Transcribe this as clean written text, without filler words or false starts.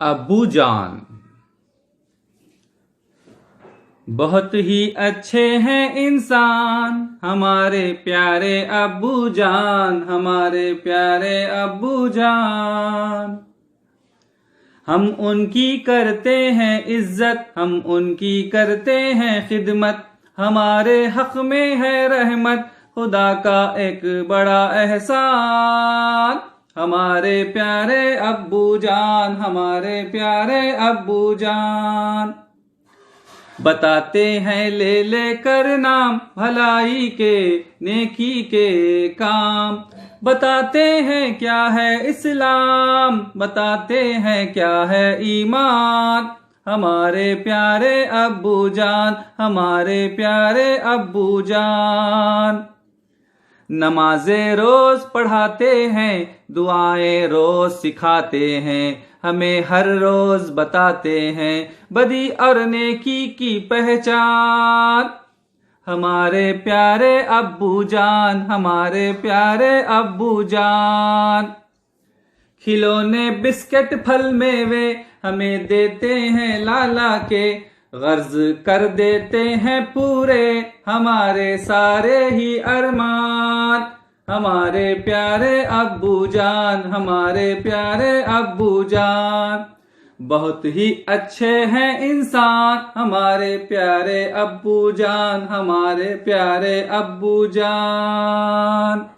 अब्बू जान। बहुत ही अच्छे हैं इंसान हमारे प्यारे अब्बू जान, हमारे प्यारे अब्बू जान। हम उनकी करते हैं इज्जत, हम उनकी करते हैं खिदमत, हमारे हक में है रहमत, खुदा का एक बड़ा एहसान। हमारे प्यारे अब्बू जान, हमारे प्यारे अब्बू जान। बताते हैं ले लेकर नाम भलाई के नेकी के काम, बताते हैं क्या है इस्लाम, बताते हैं क्या है ईमान। हमारे प्यारे अब्बू जान, हमारे प्यारे अब्बू जान। नमाज़ें रोज पढ़ाते हैं, दुआएं रोज सिखाते हैं, हमें हर रोज बताते हैं बदी और नेकी की पहचान। हमारे प्यारे अब्बू जान, हमारे प्यारे अब्बू जान। खिलौने बिस्किट फल मेवे हमें देते हैं लाला के, गर्ज कर देते हैं पूरे हमारे सारे ही अरमान। हमारे प्यारे अब्बू जान, हमारे प्यारे अब्बू जान। बहुत ही अच्छे हैं इंसान हमारे प्यारे अब्बू जान, हमारे प्यारे अब्बू जान।